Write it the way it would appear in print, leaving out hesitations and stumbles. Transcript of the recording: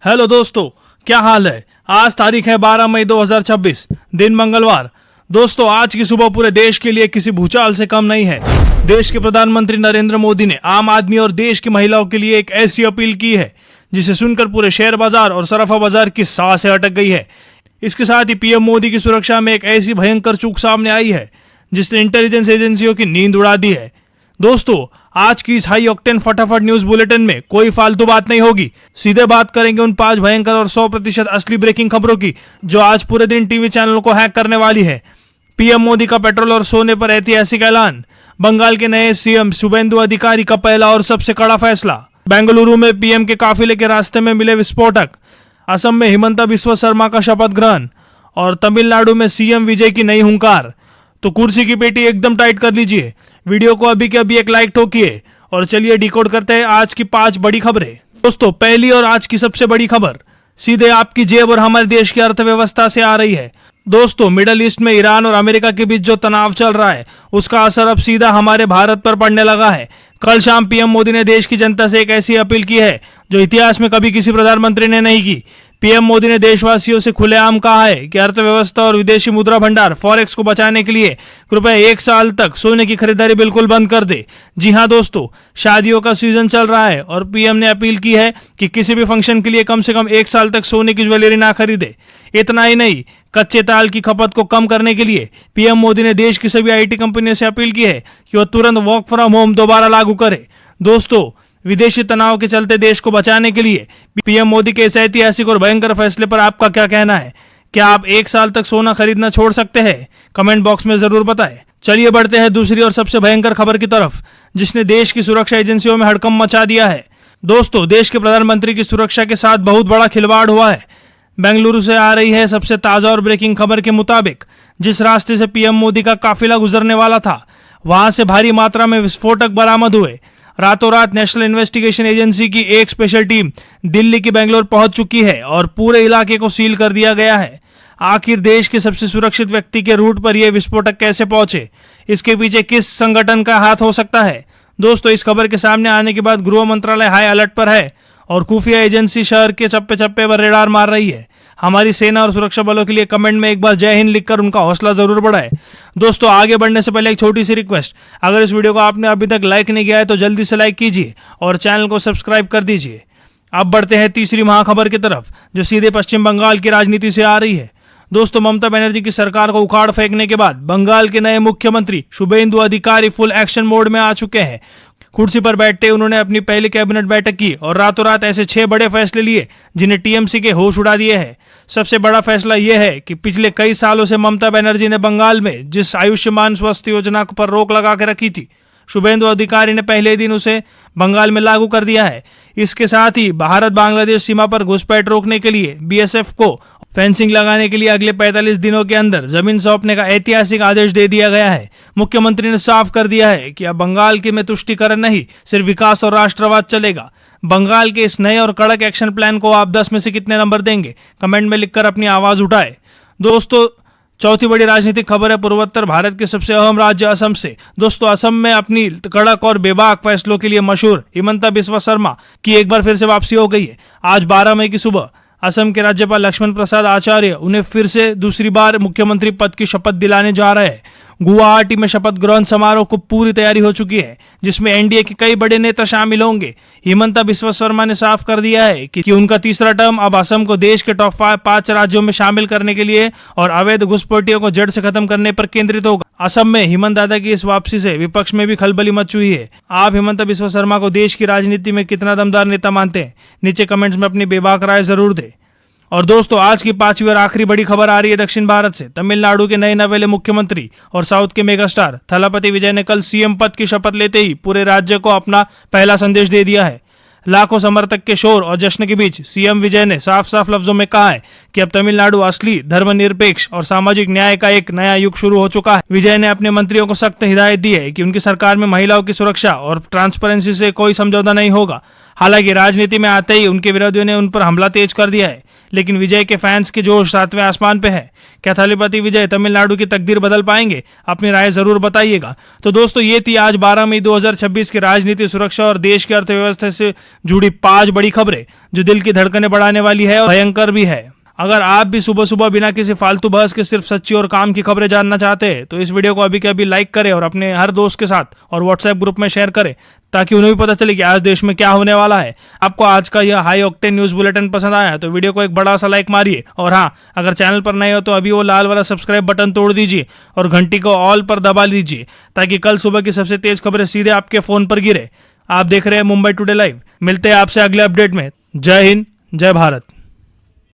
Hello दोस्तों, क्या हाल है। आज तारीख है 12 मई 2026, दिन मंगलवार। दोस्तों, आज की सुबह पूरे देश के लिए किसी भूचाल से कम नहीं है। देश के प्रधानमंत्री नरेंद्र मोदी ने आम आदमी और देश की महिलाओं के लिए एक ऐसी अपील की है जिसे सुनकर पूरे शेयर बाजार और सराफा बाजार की सांसें अटक गई है। इसके साथ ही पीएम मोदी की सुरक्षा में एक ऐसी भयंकर चूक सामने आई है जिसने इंटेलिजेंस एजेंसियों की नींद उड़ा दी है। दोस्तों, आज की इस हाई ऑक्टेन फटाफट न्यूज बुलेटिन में कोई फालतू बात नहीं होगी। सीधे बात करेंगे उन 5 भयंकर और 100% असली ब्रेकिंग खबरों की जो आज पूरे दिन टीवी चैनलों को हैक करने वाली है। पीएम मोदी का पेट्रोल और सोने पर ऐतिहासिक ऐलान। बंगाल के नए सीएम शुभेंदु अधिकारी का पहला और सबसे कड़ा फैसला। बेंगलुरु में पीएम के काफिले के रास्ते में मिले विस्फोटक। असम में हिमंता बिस्वा शर्मा का शपथ ग्रहण और तमिलनाडु में सीएम विजय की नई हुंकार। तो कुर्सी की पेटी एकदम टाइट कर लीजिए, वीडियो को अभी के अभी एक लाइक ठोकिए और चलिए डिकोड करते हैं आज की 5 बड़ी खबरें। दोस्तों, पहली और आज की सबसे बड़ी खबर सीधे आपकी जेब और हमारे देश की अर्थव्यवस्था से आ रही है। दोस्तों, मिडल ईस्ट में ईरान और अमेरिका के बीच जो तनाव चल रहा है उसका असर अब सीधा हमारे भारत पर पड़ने लगा है। कल शाम पीएम मोदी ने देश की जनता से एक ऐसी अपील की है जो इतिहास में कभी किसी प्रधानमंत्री ने नहीं की। पीएम मोदी ने देशवासियों से खुलेआम कहा है कि अर्थव्यवस्था और विदेशी मुद्रा भंडार फॉरेक्स को बचाने के लिए कृपया 1 साल तक सोने की खरीदारी बिल्कुल बंद कर दे। जी हां दोस्तों, शादियों का सीजन चल रहा है और पीएम ने अपील की है कि किसी भी फंक्शन के लिए कम से कम 1 साल तक सोने की ज्वेलरी ना खरीदे। इतना ही नहीं, कच्चे तेल की खपत को कम करने के लिए पीएम मोदी ने देश की सभी आईटी कंपनियों से अपील की है कि वह तुरंत वर्क फ्रॉम होम दोबारा लागू करे। दोस्तों, विदेशी तनाव के चलते देश को बचाने के लिए पीएम मोदी के इस ऐतिहासिक और भयंकर फैसले पर आपका क्या कहना है? क्या आप 1 साल तक सोना खरीदना छोड़ सकते हैं? कमेंट बॉक्स में जरूर बताएं। चलिए बढ़ते हैं दूसरी और सबसे भयंकर खबर की तरफ जिसने देश की सुरक्षा एजेंसियों में हड़कंप मचा दिया है। दोस्तों, देश के प्रधानमंत्री की सुरक्षा के साथ बहुत बड़ा खिलवाड़ हुआ है। बेंगलुरु से आ रही है सबसे ताजा और ब्रेकिंग खबर के मुताबिक जिस रास्ते से पीएम मोदी का काफिला गुजरने वाला था वहां से भारी मात्रा में विस्फोटक बरामद हुए। रातों रात नेशनल इन्वेस्टिगेशन एजेंसी की एक स्पेशल टीम दिल्ली की बेंगलोर पहुंच चुकी है और पूरे इलाके को सील कर दिया गया है। आखिर देश के सबसे सुरक्षित व्यक्ति के रूट पर यह विस्फोटक कैसे पहुंचे? इसके पीछे किस संगठन का हाथ हो सकता है? दोस्तों, इस खबर के सामने आने के बाद गृह मंत्रालय हाई अलर्ट पर है और खुफिया एजेंसी शहर के चप्पे चप्पे पर रेडार मार रही है। हमारी सेना और सुरक्षा बलों के लिए कमेंट में एक बार जय हिंद लिखकर उनका हौसला जरूर बढ़ाएं। दोस्तों, आगे बढ़ने से पहले एक छोटी सी रिक्वेस्ट, अगर इस वीडियो को आपने अभी तक लाइक नहीं किया है तो जल्दी से लाइक कीजिए और चैनल को सब्सक्राइब कर दीजिए। अब बढ़ते हैं तीसरी महाखबर की तरफ जो सीधे पश्चिम बंगाल की राजनीति से आ रही है। दोस्तों, ममता बनर्जी की सरकार को उखाड़ फेंकने के बाद बंगाल के नए मुख्यमंत्री शुभेंदु अधिकारी फुल एक्शन मोड में आ चुके हैं। कुर्सी पर बैठते उन्होंने अपनी पहली कैबिनेट बैठक की और रातों रात ऐसे 6 बड़े फैसले लिए जिन्हें टीएमसी के होश उड़ा दिए हैं। सबसे बड़ा फैसला यह है कि पिछले कई सालों से ममता बनर्जी ने बंगाल में जिस आयुष्मान स्वास्थ्य योजना पर रोक लगा के रखी थी, शुभेंदु अधिकारी ने पहले दिन उसे बंगाल में लागू कर दिया है। इसके साथ ही भारत बांग्लादेश सीमा पर घुसपैठ रोकने के लिए बीएसएफ को फेंसिंग लगाने के लिए अगले 45 दिनों के अंदर जमीन सौंपने का ऐतिहासिक आदेश दे दिया गया है। मुख्यमंत्री ने साफ कर दिया है कि अब बंगाल के में तुष्टीकरण नहीं, सिर्फ विकास और राष्ट्रवाद चलेगा। बंगाल के इस नए और कड़क एक्शन प्लान को आप 10 में से कितने नंबर देंगे? कमेंट में लिखकर अपनी आवाज उठाए। दोस्तों, चौथी बड़ी राजनीतिक खबर है पूर्वोत्तर भारत के सबसे अहम राज्य असम से। दोस्तों, असम में अपनी कड़क और बेबाक फैसलों के लिए मशहूर हिमंता बिस्वा शर्मा की एक बार फिर से वापसी हो गई है। आज 12 मई की सुबह असम के राज्यपाल लक्ष्मण प्रसाद आचार्य उन्हें फिर से दूसरी बार मुख्यमंत्री पद की शपथ दिलाने जा रहे हैं। गुवाहाटी में शपथ ग्रहण समारोह को पूरी तैयारी हो चुकी है जिसमें एनडीए के कई बड़े नेता शामिल होंगे। हिमंता बिस्वा शर्मा ने साफ कर दिया है कि उनका तीसरा टर्म अब असम को देश के टॉप 5 राज्यों में शामिल करने के लिए और अवैध घुसपैठियों को जड़ से खत्म करने पर केंद्रित होगा। असम में हिमंत दादा की इस वापसी से विपक्ष में भी खलबली मच हुई है। आप हिमंता बिस्वा शर्मा को देश की राजनीति में कितना दमदार नेता मानते हैं? नीचे कमेंट्स में अपनी बेबाक राय जरूर दें। और दोस्तों, आज की 5वीं और आखिरी बड़ी खबर आ रही है दक्षिण भारत से। तमिलनाडु के नए नवेले मुख्यमंत्री और साउथ के मेगास्टार थलापति विजय ने कल सीएम पद की शपथ लेते ही पूरे राज्य को अपना पहला संदेश दे दिया है। लाखों समर्थक के शोर और जश्न के बीच सीएम विजय ने साफ साफ लफ्जों में कहा है कि अब तमिलनाडु असली धर्मनिरपेक्ष और सामाजिक न्याय का एक नया युग शुरू हो चुका है। विजय ने अपने मंत्रियों को सख्त हिदायत दी है कि उनकी सरकार में महिलाओं की सुरक्षा और ट्रांसपेरेंसी से कोई समझौता नहीं होगा। हालांकि राजनीति में आते ही उनके विरोधियों ने उन पर हमला तेज कर दिया है, लेकिन विजय के फैंस के जोश 7वें आसमान पे है। क्या थलीपति विजय तमिलनाडु की तकदीर बदल पाएंगे? अपनी राय जरूर बताइएगा। तो दोस्तों, ये थी आज 12 मई 2026 की राजनीति, सुरक्षा और देश की अर्थव्यवस्था से जुड़ी 5 बड़ी खबरें जो दिल की धड़कनें बढ़ाने वाली है और भयंकर भी है। अगर आप भी सुबह सुबह बिना किसी फालतू बहस के सिर्फ सच्ची और काम की खबरें जानना चाहते हैं तो इस वीडियो को अभी के अभी लाइक करें और अपने हर दोस्त के साथ और व्हाट्सएप ग्रुप में शेयर करें, ताकि उन्हें भी पता चले कि आज देश में क्या होने वाला है। आपको आज का यह हाई ऑक्टेन न्यूज बुलेटिन पसंद आया तो वीडियो को एक बड़ा सा लाइक मारिए, और हाँ, अगर चैनल पर नए हो तो अभी वो लाल वाला सब्सक्राइब बटन तोड़ दीजिए और घंटी को ऑल पर दबा लीजिए, ताकि कल सुबह की सबसे तेज खबरें सीधे आपके फोन पर गिरे। आप देख रहे हैं मुंबई टुडे लाइव। मिलते हैं आपसे अगले अपडेट में। जय हिंद, जय भारत।